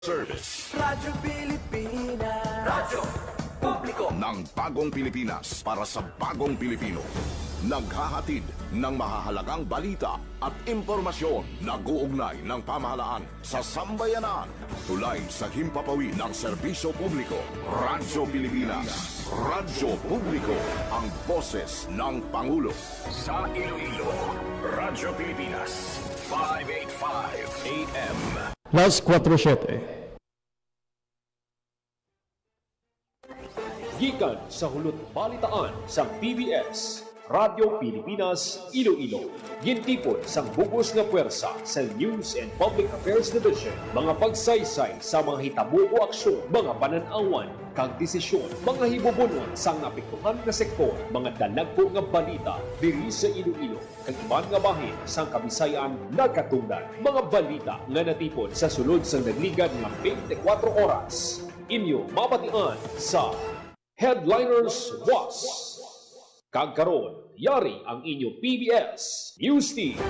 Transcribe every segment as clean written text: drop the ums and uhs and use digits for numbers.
Service Radyo Pilipinas. Radyo Publiko ng Bagong Pilipinas para sa Bagong Pilipino. Naghahatid ng mahahalagang balita at impormasyon na guugnay ng pamahalaan sa sambayanan. Tulay sa himpapawid ng serbisyo publiko. Radyo Pilipinas. Radyo Publiko. Ang boses ng Pangulo. Sa Iloilo, Radyo Pilipinas. 585 AM. Las 4:07. Gikan sa hulot balitaan sa PBS, Radyo Pilipinas, Iloilo. Gintipon sang bugos nga puwersa sa News and Public Affairs Division. Mga pagsaysay sa mga hitabo o aksyon, mga pananawan, kag desisyon, mga hibubunon sang napiktuhan nga sektor, mga dalagpo nga balita diri sa Iloilo. Kag iban nga bahin sang Kabisayan nagkatungdan. Mga balita nga natipon sa sulod sang nagligad nga 24 oras. Inyo mabatian sa Headliners Was. Kagkaroon, yari ang inyo PBS News Team.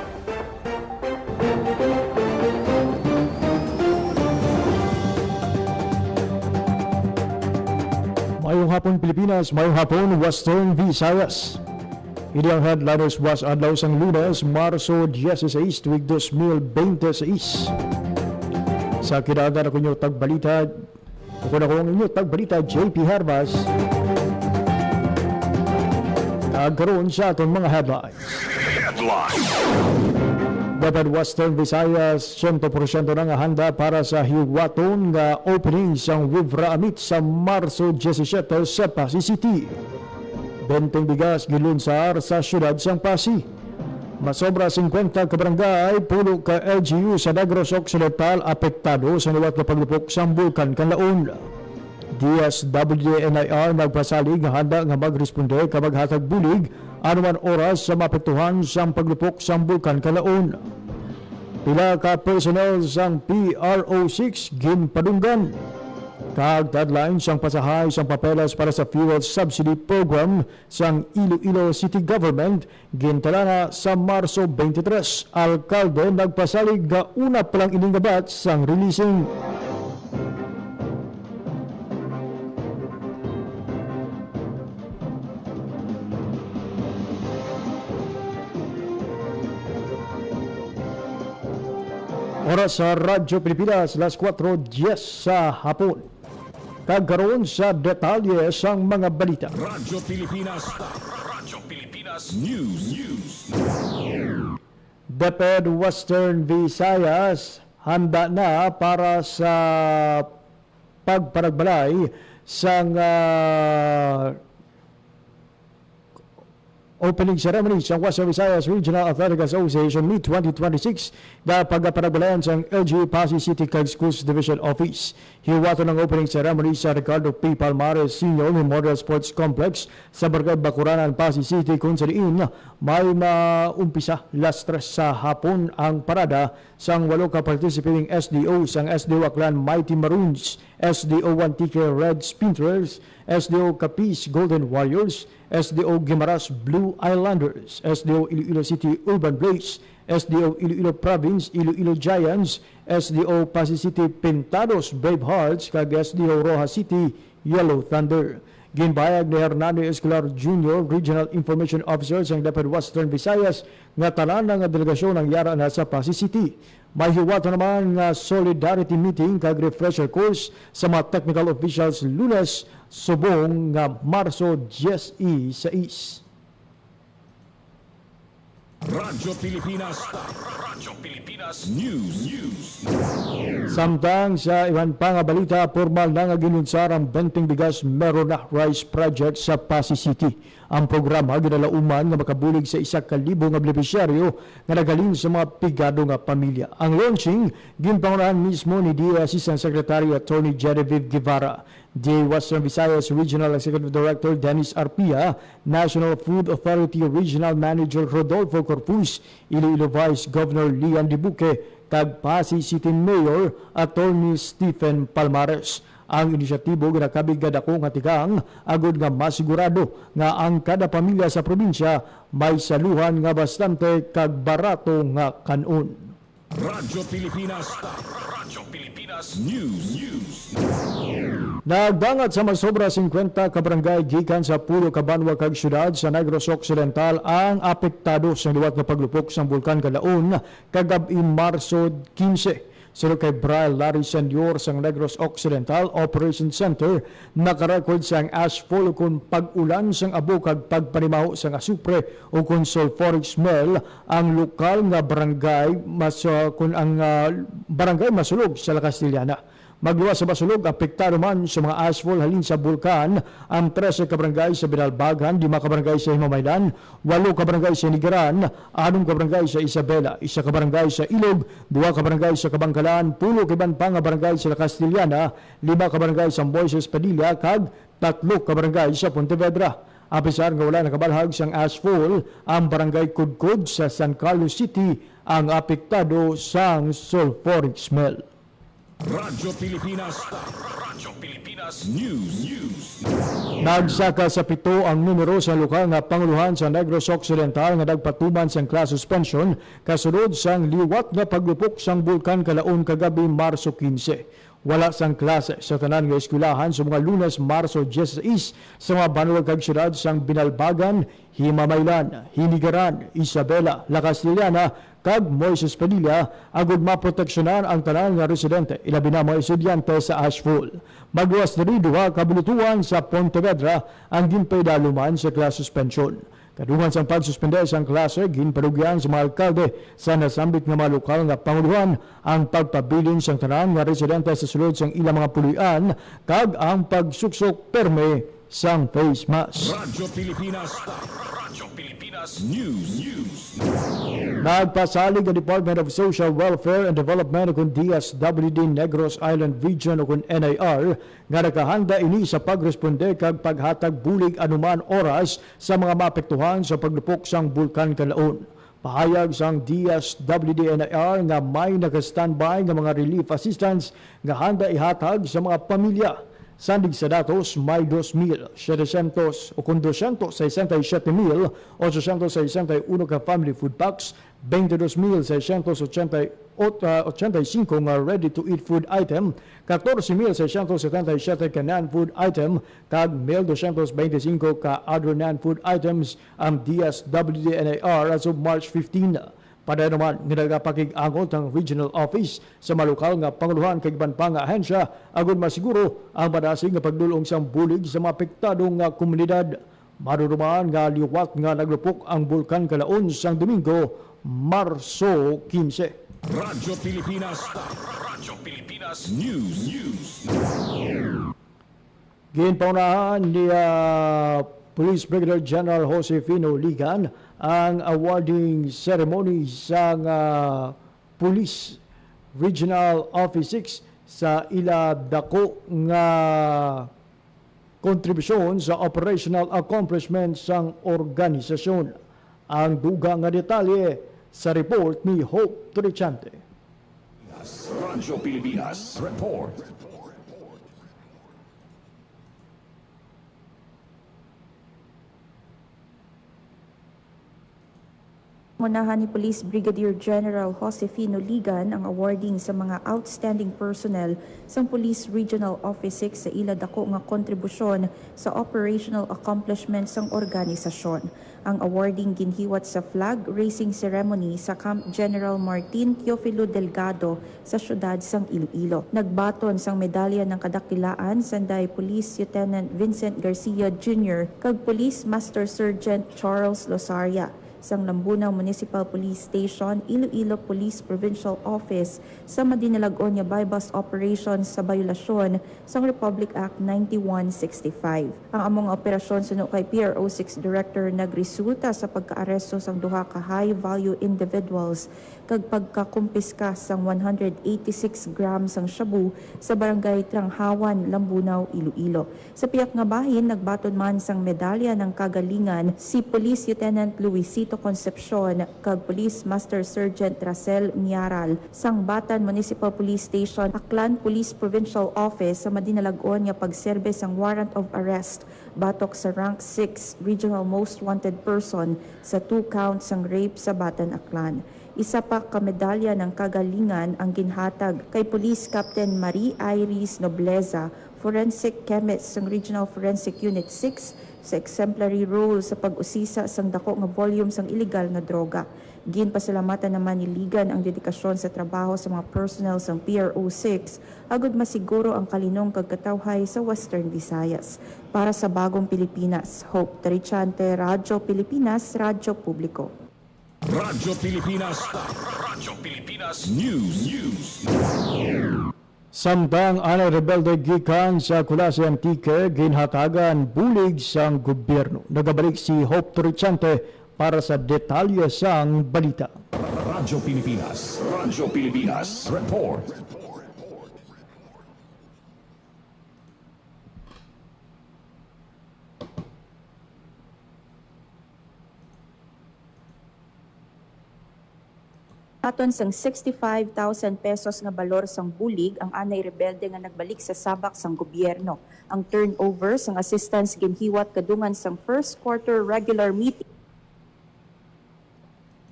Mayong hapon Pilipinas, mayong hapon Western Visayas. Ini ang Headliners Was adlaw sang Lunes, Marso 16, tuig 2026. Sa kinaga na kunyo tagbalita, ako na kong inyo tagbalita JP Herbas. Nagkaroon sa atong mga headlines. Dapat Western Visayas 100% na nga handa para sa hiwaton nga opening sang Wivra Amit sa Marso 17 sa Pasay City. Benteng bigas gilunsar sa syudad sang Pasay. Masobra 50 ka barangay, pulo ka LGU sa Negros Occidental apektado sa liwat na paglupok sa bulkan Kanlaon. DSWD-NIR nagpasalig nga handa nga magresponde kapag hatag bulig anuman oras sa mapektuhan sa paglupok sa bulkan Kanlaon. Pila ka personnel sang PRO6 ginpadunggan. Kag deadline sang pasahay sang papeles para sa fuel subsidy program sang Iloilo City Government gintalana sa Marso 23. Alkalde nagpasalig nga una palang iningabat sang releasing. Oras sa Radyo Pilipinas, las 4:10 sa hapon. Kagkaroon sa detalye sang mga balita. Radyo Pilipinas. Radyo Pilipinas News. DepEd Western Visayas handa na para sa pagparagbalay sang opening ceremony sa Western Visayas Regional Athletic Association Meet 2026 na pagparagbalaan sa LGU Pasay City Cag Schools Division Office. Hiwato ng opening ceremony sa Ricardo P. Palmares Senior Memorial Sports Complex sa Barangay Bacuranan, Pasay City kung saan may maumpisa las 3 sa hapon ang parada sang 8 ka participating SDO sang SDO Aklan Mighty Maroons, SDO 1TK Red Spinters, SDO Capiz Golden Warriors, SDO Guimaras Blue Islanders, SDO Iloilo City Urban Blaze, SDO Iloilo Province Iloilo Giants, SDO Pasay City Pintados Brave Hearts, kag SDO Rojas City Yellow Thunder. Ginbayag ni Hernando Escolar Jr., Regional Information Officer sa DepEd Western Visayas, nga tanan nga delegasyon ang yara na sa Pasay City. May hiwato naman nga solidarity meeting kag refresher course sa mga technical officials Lunes, subong nga Marso 16. Radyo Pilipinas. Radyo Pilipinas News. Samtang sa iban pa nga balita, formal na nga ginunsar ang Benteng Bigas Merona Rice Project sa Pasay City. Ang programa ginalauman nga makabulig sa 1,000 nga benepisyaryo nga nagaling sa mga pigado nga pamilya. Ang launching ginpangunahan mismo ni DA Assistant Secretary Attorney Genevieve Guevara, DA Western Visayas Regional Executive Director Dennis Arpia, National Food Authority Regional Manager Rodolfo Corpus, Iloilo Vice Governor Lian Dibuque, kag Pasay City Mayor Attorney Stephen Palmares. Ang inisyatibo ginakabig ako nga tigang agud nga masigurado nga ang kada pamilya sa probinsya may saluhan nga bastante kag barato nga kanon. Radyo Pilipinas. Radyo Pilipinas News. Nagdangat sa masobra 50 ka barangay gikan sa pulo ka banwa kag syudad sa Negros Occidental ang apektado sa liwat nga paglupok sa bulkan Kalaon kagabi Marso 15. Sino kay Brian Larry Senior sa Negros Occidental Operation Center nakarecord sang ashfall kung pag-ulan sang abo kag pagpanimaho sang asupre o kung sulfuric smell ang lokal nga barangay kung ang barangay masulog sa La Castellana. Magluwas sa basulog, apektado man sa mga asphalt halin sa bulkan ang 13 ka barangay sa Binalbagan, 5 ka barangay sa Himamaydan, 8 ka barangay sa Nigaran, 6 ka barangay sa Isabela, 1 ka barangay sa Ilog, 2 ka barangay sa Kabangkalan, 10 ka iban pa nga barangay sa La Castellana, 5 ka barangay sa Moises Padilla, kag 3 ka barangay sa Pontevedra. Apisar nga wala nakabalhag sang asphalt, ang barangay Kudkud sa San Carlos City ang apektado sang sulfuric smell. Radyo Pilipinas. Radyo Pilipinas News. Nagsaka sa 7 ang numero sa lokal nga panguluhan sa Negros Occidental nga nagpatuman sang class suspension kasunod sang liwat nga paglupok sang bulkan Kalaon kagabi Marso 15. Wala sang klase sa tanan nga eskwelahan sa mga Lunes, Marso 16 sa mga banwag kag syudad sang Binalbagan, Himamaylan, Hinigaran, Isabela, La Castellana, kag Moises Padilla agud maproteksyonan ang tanan nga residente ilabi na mga estudyante sa asphalt. Magluwas diri duha ka bulutuan sa Pontevedra ang ginpaydaluman sa class suspension. Kadungan sang pagsuspende sang klase ginpadugyan sa mga alkalde sa nasambit nga mga lokal nga panguluhan ang pagpabilin sang tanan nga residente sa sulod sang ilang mga pulian kag ang pagsuksok perme sang face mask. Radyo Pilipinas. Radyo Pilipinas News. Nagpasalig ang Department of Social Welfare and Development kung DSWD Negros Island Region o kung NIR nga nakahanda ini sa pagresponde kag paghatag bulig anuman oras sa mga maapektuhan sa paglupok sang bulkan Kalaon. Pahayag sang DSWD NIR nga may naka-standby nga mga relief assistance nga handa ihatag sa mga pamilya. Sandig sa datos, may 2,700 o kung 267,861 ka family food packs, 22,685 nga ready-to-eat food item, 14,677 ka non-food item, kag 1,225 ka other non-food items ang DSWD-NIR as of March 15. Pada naman, nagapakig-angot ang regional office sa malukal nga panguluhan kay iban pa nga ahensya agon masiguro ang madasig nga pagdulong sang bulig sa mga apektadong nga komunidad. Marurumaan nga liwat nga naglupok ang bulkan Kalaon sang Domingo, Marso 15. Radyo Pilipinas. Radyo Pilipinas News. Ginpaunahan ni Police Brigadier General Josefino Ligan ang awarding ceremony sa Police Regional Office 6 sa ila dako nga kontribusyon sa operational accomplishment sang organisasyon. Ang duga nga detalye sa report ni Hope Trichante. Radyo Pilipinas Report. Munahan ni Police Brigadier General Josefino Ligan ang awarding sa mga outstanding personnel sa Police Regional Office 6 sa ila dako nga kontribusyon sa operational accomplishments ng organisasyon. Ang awarding ginhiwat sa flag raising ceremony sa Camp General Martin Teofilo Delgado sa syudad sang Iloilo. Nagbaton sang medalya ng kadakilaan sanday Police Lieutenant Vincent Garcia Jr. kag Police Master Sergeant Charles Losaria sang Lambunaw Municipal Police Station, Iloilo Police Provincial Office sa madinalagon nga bypass operations sa bayulasyon sang Republic Act 9165. Ang among operasyon suno kay PRO 6 Director nagresulta sa pagkaaresto sang duha ka high-value individuals kag pagkakumpiska sang 186 grams sang shabu sa barangay Tranghawan, Lambunaw, Iloilo. Sa piyak nga bahin, nagbaton man sang medalya ng kagalingan si Police Lieutenant Luisito Concepcion kag Police Master Sergeant Racel Miaral sang Batan Municipal Police Station, Aklan Police Provincial Office sa madinalagon nga pagserbe sang warrant of arrest batok sa rank 6 Regional Most Wanted Person sa 2 counts sang rape sa Batan, Aklan. Isa pa ka medalya ng kagalingan ang ginhatag kay Police Captain Marie Iris Nobleza, forensic chemist ng Regional Forensic Unit 6 sa exemplary role sa pag-usisa sang dako nga volume sang illegal nga droga. Ginpasalamatan naman ni Ligan ang dedikasyon sa trabaho sa mga personnel sang PRO6 agud masiguro ang kalinong kagkatawhay sa Western Visayas. Para sa Bagong Pilipinas, Hope Trichante, Radyo Pilipinas, Radyo Publiko. Radyo Pilipinas. Radyo Pilipinas News. Samtang anay rebelde gikan sa Kulase Antique ginhatagan bulig sang gobyerno. Nagabalik si Hope Trichante para sa detalye sang balita. Radyo Pilipinas. Radyo Pilipinas Report. Aton sang 65,000 pesos nga balor sang bulig ang anay rebelde nga nagbalik sa sabak sang gobyerno. Ang turnover sang assistance ginhiwat kadungan sang first quarter regular meeting.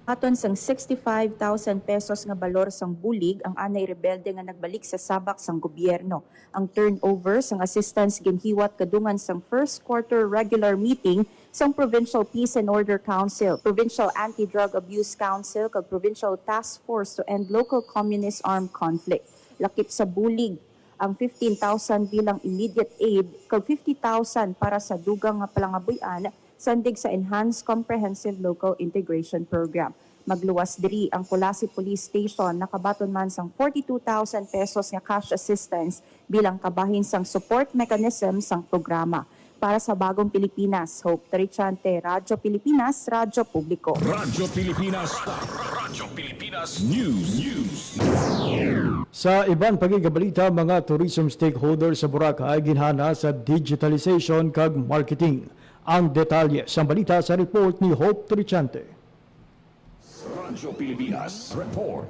Aton sang 65,000 pesos nga balor sang bulig ang anay rebelde nga nagbalik sa sabak sang gobyerno. Ang turnover sang assistance ginhiwat kadungan sang first quarter regular meeting sang Provincial Peace and Order Council, Provincial Anti-Drug Abuse Council kag Provincial Task Force to End Local Communist Armed Conflict. Lakip sa bulig ang 15,000 bilang immediate aid kag 50,000 para sa dugang nga palangabuyan sandig sa Enhanced Comprehensive Local Integration Program. Magluwas diri ang Kulasi Police Station nakabaton man sang 42,000 pesos nga cash assistance bilang kabahin sang support mechanism sang programa. Para sa Bagong Pilipinas, Hope Trichante, Radyo Pilipinas, Radyo Publiko. Radyo Pilipinas. Radyo Pilipinas News. Sa ibang pagigabalita, mga tourism stakeholders sa Boracay ginhana sa digitalization kag marketing. Ang detalye sa balita sa report ni Hope Trichante. Radyo Pilipinas Report.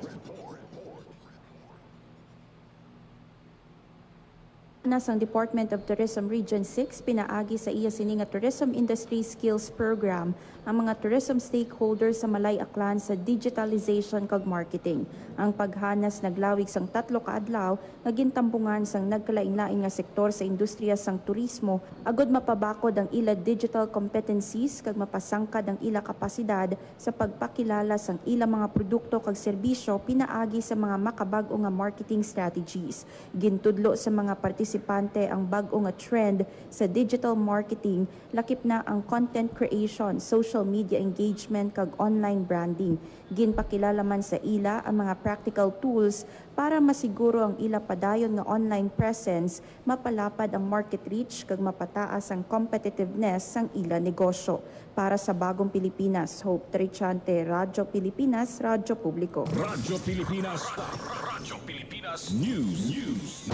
Ang Department of Tourism Region 6 pinaagi sa iya sini nga Tourism Industry Skills Program ang mga tourism stakeholders sa Malay Aklan sa digitalization kag marketing. Ang paghanas naglawig sang 3 ka adlaw nga gintambungan sang nagkalain-lain nga sektor sa industriya sang turismo agud mapabakod ang ila digital competencies kag mapasangkad ang ila kapasidad sa pagpakilala sang ila mga produkto kag serbisyo pinaagi sa mga makabag-o nga marketing strategies. Gintudlo sa mga partisipante ang bag-o nga trend sa digital marketing, lakip na ang content creation, social media engagement kag online branding. Ginpakilala man sa ila ang mga practical tools para masiguro ang ila padayon nga online presence, mapalapad ang market reach kag mapataas ang competitiveness sang ila negosyo. Para sa Bagong Pilipinas, Hope Trichante, Radyo Pilipinas, Radyo Publiko. Radyo Pilipinas. Radyo Pilipinas News.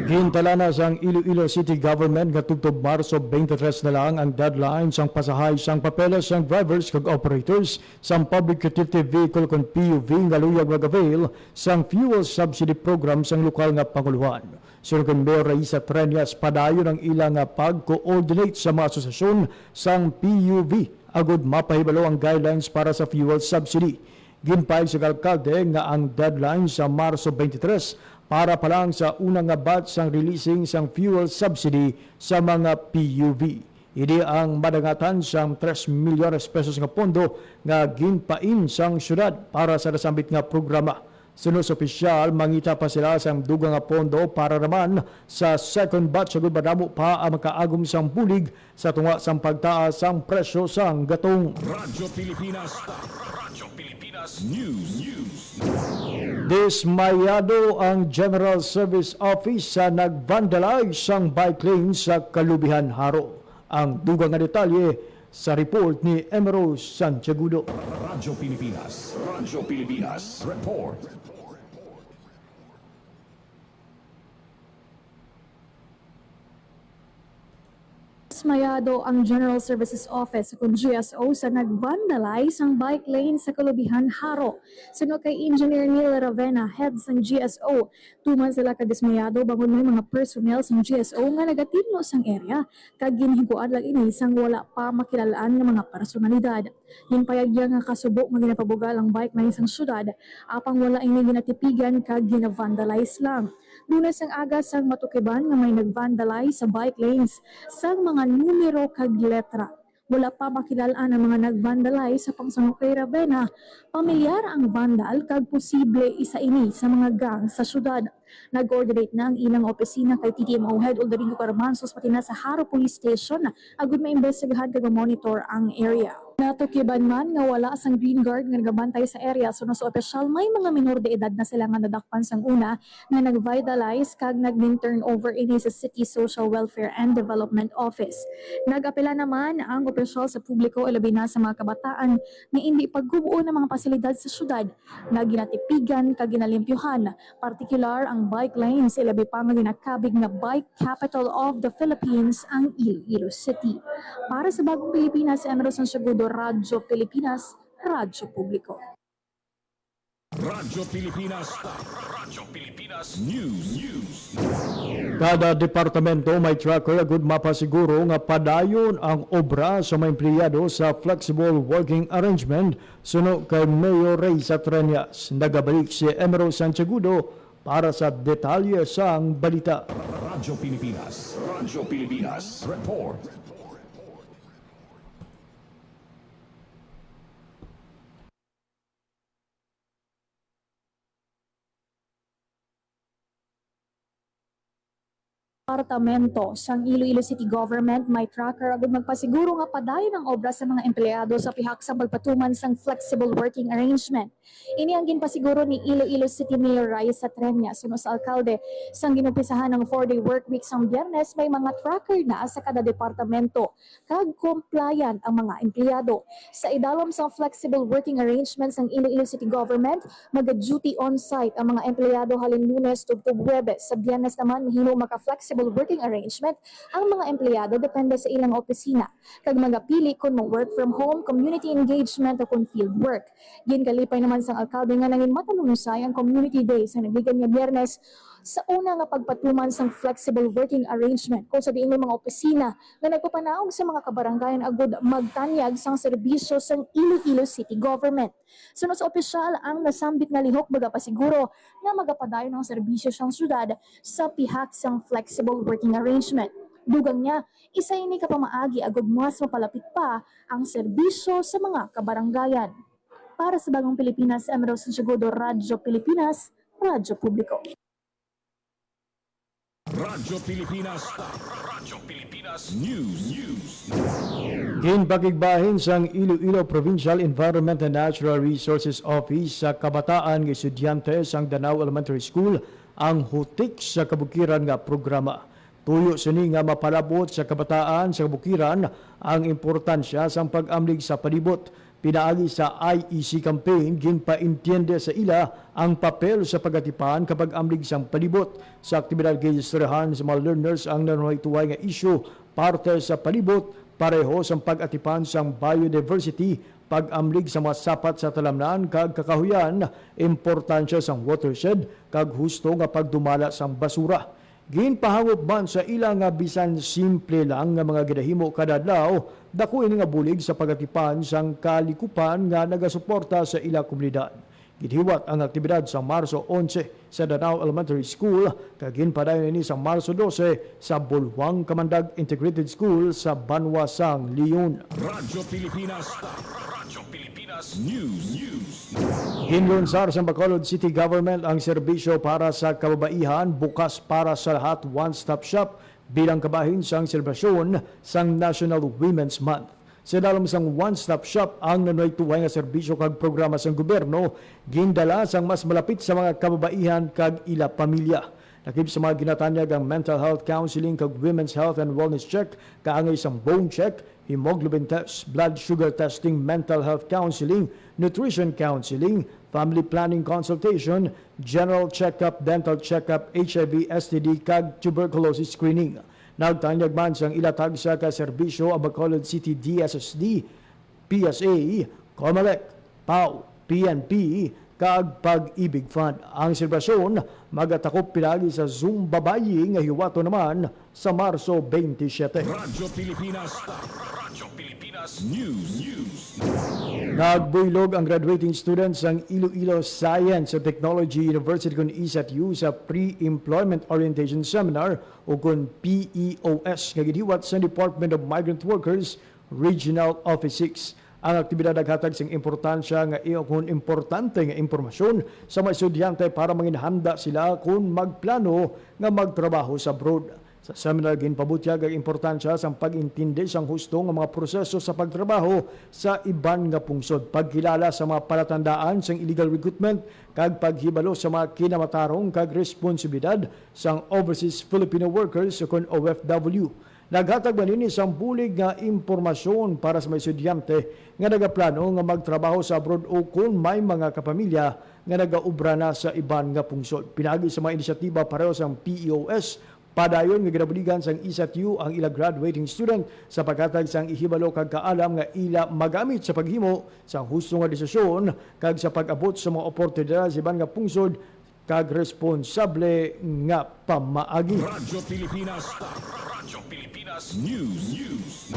Gintala na sang Iloilo City Government nga tubtob Marso 23 na lang ang deadline sang pasahay sang papeles sang drivers kag operators sang Public Utility Vehicle kon PUV nga luyag mag-avail sang fuel subsidy program sang lokal nga panguluhan. Sunod kang Mayor Raisa Treñas padayon ang ilang nga pag-coordinate sa mga asosasyon sang PUV agud mapahibalo ang guidelines para sa fuel subsidy. Ginpayag sa alkalde nga ang deadline sa Marso 23 para pa lang sa unang nga batch sang releasing sang fuel subsidy sa mga PUV. Idi ang madangatan sang 3 milyones pesos nga pondo nga ginpain sang syudad para sa nasambit nga programa. Sunod sa opisyal, mangita pa sila sang dugang nga pondo para naman sa second batch agud madamo pa ang makaagom sang bulig sa tunga sang pagtaas sang presyo sang gatong. Radyo Pilipinas. Radyo Pilipinas News. Dismayado ang General Service Office sa nagvandalize sang bike lane sa Kalubihan, Haro. Ang dugang nga detalye sa report ni Emerald Santiagudo. Radyo Pilipinas. Radyo Pilipinas Report. Dismayado ang General Services Office kung GSO sa nag-vandalize ang bike lane sa Kalubihan, Haro. Sino kay Engineer Neil Ravena, head ng GSO. Tuman sila kadismayado bangon may mga personnel ng GSO nga nagatino sang area kag ginhiguan lang ini sang wala pa makilalaan nga mga personalidad. Ginpayagya nga kasubo nga ginapabugal ang bike lane sang syudad apang wala ini ginatipigan kag gina-vandalize lang. Lunes ang aga sang matukiban nga may nag-vandalize sa bike lanes sang mga numero kag letra. Wala pa makilalaan ang mga nag-vandalize sa pangsunod kay Ravena. Pamilyar ang vandal kag posible isa ini sa mga gang sa syudad. Nag-coordinate na ang ilang opisina kay TTMO Head Oldarinho Caramansos pati na sa Haro Police Station agud maimbestigahan kag monitor ang area. Natukiban man nga wala sang Green Guard nga nagabantay sa area so sa opisyal may mga minor de edad na sila nga nadakpan sang una nga nag-vitalize kag nag-turn over ini sa City Social Welfare and Development Office. Nag-apela naman ang opisyal sa publiko ilabi na sa mga kabataan nga hindi paggubuo ng mga pasilidad sa syudad nga ginatipigan kag ginalimpyuhan, partikular ang bike lanes ilabi pa nga ginakabig nga bike capital of the Philippines ang Iloilo City. Para sa Bagong Pilipinas, Emerson Segudo, Radyo Pilipinas, Radyo Publiko. Radyo Pilipinas. Radyo Pilipinas News. Kada departamento may tracker agud mapasiguro nga padayon ang obra sa mga empleyado sa flexible working arrangement suno kay Mayor Ray Satranias. Nagabalik si Emerson Santiagudo para sa detalye sang balita. Radyo Pilipinas. Radyo Pilipinas. Report. Departamento sang Iloilo City Government may tracker agud magpasiguro nga padayon ang obra sa mga empleyado sa pihak sa pagpatuman sang flexible working arrangement. Ini ang ginpasiguro ni Iloilo City Mayor Raisa Treñas suno sa alkalde sang ginumpisahan ng 4-day work week sang Biyernes may mga tracker na sa kada departamento kag compliant ang mga empleyado. Sa idalom sang flexible working arrangements ng Iloilo City Government, mag-duty on-site ang mga empleyado halin Lunes tugtog Huwebes. Sa Biyernes naman mahimo maka-flexible working arrangement ang mga empleyado depende sa ilang opisina kag magapili kung work from home, community engagement o kung field work. Ginkalipay naman sang alkalde nga nangin matanunusay ang community day sa nagligan nga Biyernes sa una nga pagpatuman sang flexible working arrangement kung sa diin may mga opisina nga nagpapanaog sa mga kabaranggayan agud magtanyag sang serbisyo sang Iloilo City Government. Sunod sa opisyal ang nasambit nga lihok magapasiguro nga magapadayon ang serbisyo sang syudad sa pihak sang flexible working arrangement. Dugang niya, isa ini kapamaagi agud mas mapalapit pa ang serbisyo sa mga kabaranggayan. Para sa Bagong Pilipinas, Emerson Segudo, Radyo Pilipinas, Radyo Publiko. Radyo Pilipinas. Radyo Pilipinas News. Ginpakigbahin sang Iloilo Provincial Environment and Natural Resources Office sa kabataan ng estudyante sang Danao Elementary School ang hutik sa kabukiran nga programa. Tuyo sini nga mapalabot sa kabataan sa kabukiran ang importansya sang pag-amlig sa palibot. Pinaagi sa IEC campaign, ginpaintiende sa ila ang papel sa pagatipan kapag amlig sang palibot. Sa aktibidad giregistrahan sa mga learners ang nanunay-tuway nga issue parte sa palibot, pareho sa pag-atipan sang biodiversity, pag-amlig sa mga sapat sa talamnan kag kakahuyan, importansya sang watershed kag husto nga pagdumala sang basura. Ginpahangop man sa ilang nga bisan simple lang nga mga ginahimo kada adlaw, dako ini nga bulig sa pagatipan sang kalikupan nga nagasuporta sa ilang komunidad. Gidhiwat ang aktibidad sa Marso 11 sa Danao Elementary School, kag ginpadayon ini sa Marso 12 sa Bulwang Kamandag Integrated School sa Banwa sang Leon. Radyo Pilipinas. Radyo Pilipinas News. Ginlunsar sa Bacolod City Government ang serbisyo para sa kababaihan, bukas para sa lahat, one-stop shop bilang kabahin sang selebrasyon sang National Women's Month. Sa dalam sang one-stop shop ang nanay-tuway nga serbisyo kag programa sang gobyerno gindala sang mas malapit sa mga kababaihan kag ila pamilya. Nakib sa mga ginatanyag ang mental health counseling kag women's health and wellness check, kaangay sang bone check, hemoglobin test, blood sugar testing, mental health counseling, nutrition counseling, family planning consultation, general checkup, dental checkup, HIV, STD, kag tuberculosis screening. Nagtanyag man sang ilatag sa kaserbisyo ang Bacolod City DSSD, PSA, COMELEC, PAO, PNP, kag Pag-ibig Fund. Ang selebrasyon magatakop pinagi sa Zumba Bayi nga hiwato naman sa Marso 27. Radyo Pilipinas. Radyo Pilipinas News. Nagbuylog ang graduating students ng Iloilo Science and Technology University kung ESATU sa Pre-Employment Orientation Seminar o kung PEOS nga giniwat sa Department of Migrant Workers Regional Office 6. Ang aktibidad naghatag sing importansya nga kung importante nga impormasyon sa mga estudyante para manginhanda sila kung magplano nga magtrabaho sa abroad. Sa seminar ginpabutyag ang importansya sa pag-intindi sang husto nga mga proseso sa pagtrabaho sa iban nga pungsod, pagkilala sa mga palatandaan sang illegal recruitment kag paghibalo sa mga kinamatarong kag responsibilidad sang overseas Filipino workers o kon OFW. Naghatag man ini sang bulig nga impormasyon para sa mga estudyante nga nagaplano nga magtrabaho sa abroad o kung may mga kapamilya nga nagaubra na sa iban nga pungsod. Pinagi sa mga inisyatiba pareho sa PEOS, padayon nga ginabuligan sang ESATU ang ila graduating student sa paghatag sang ihibalo kag kaalam nga ila magamit sa paghimo sa husto nga desisyon kag sa pag-abot sa mga oportunidad sa iban nga pungsod kag responsable nga pamaagi. Radyo Pilipinas. Radyo Pilipinas News.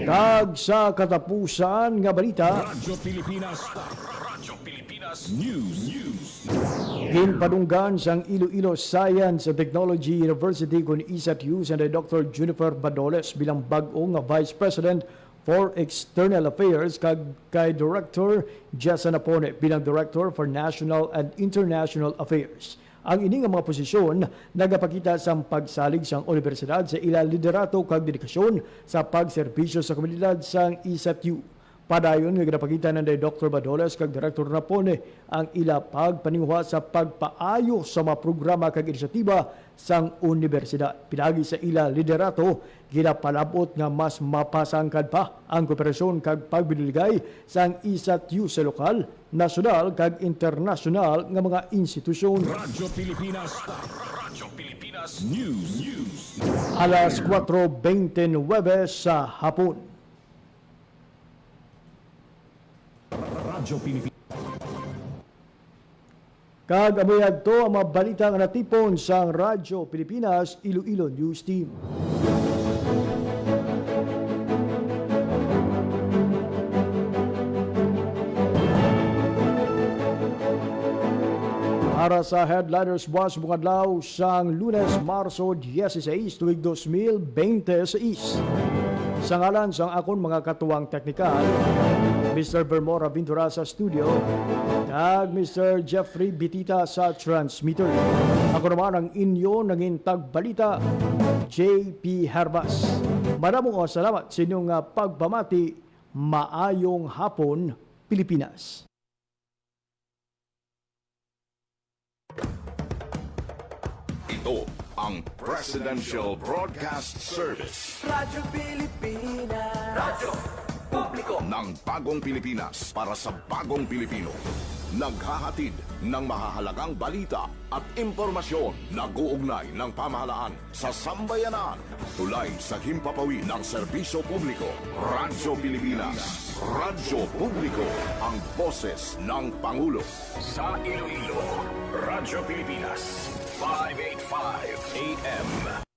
Kag sa katapusan nga balita, Radyo Pilipinas. Radyo Pilipinas News. ginpadunggan sang Iloilo Science and Technology University kung ESATU sa Dr. Junifer Badoles bilang bag-o nga Vice President for External Affairs kag kay Director Jessa Napone bilang Director for National and International Affairs. Ang ini nga mga posisyon nagapakita sa pagsalig sang universidad sa ila liderato kag dedikasyon sa pagserbisyo sa komunidad sang ESATU. Padayon nga ginapakita ng Dr. Badoles kag Director Napone ang ila pagpaningwa sa pagpaayo sa mga programa kag inisyatiba sang universidad. Pinagi sa ila liderato, ginapalabot nga mas mapasangkad pa ang kooperasyon kag pagbinuligay sang ESATU sa lokal, nasyonal kag internasyonal nga mga institusyon. Radyo Pilipinas. Radyo Pilipinas News. Alas 4:29 sa hapon. Radyo Pilipinas. Kag amoyag to ang mga balita nga natipon sa Radyo Pilipinas Iloilo News Team. Para sa headliners buwas bungadlaw sang Lunes, Marso 16, tuig 2026. Sa ngalan sang akon mga katuwang teknikal, Mr. Vermora Ventura sa studio, kag Mr. Jeffrey Bitita sa transmitter. Ako naman ang inyo nangintag balita, JP Herbas. Maraming salamat sa inyong pagpamati. Maayong hapon, Pilipinas. Ito ang Presidential Broadcast Service Radyo Pilipinas. Radyo Publiko. ng Bagong Pilipinas para sa Bagong Pilipino. Naghahatid ng mahahalagang balita at impormasyon na guugnay ng pamahalaan sa sambayanan. Tulay sa himpapawid ng serbisyo publiko. Radyo Pilipinas. Radyo Publiko. Ang boses ng Pangulo. Sa Iloilo, Radyo Pilipinas. 585 AM.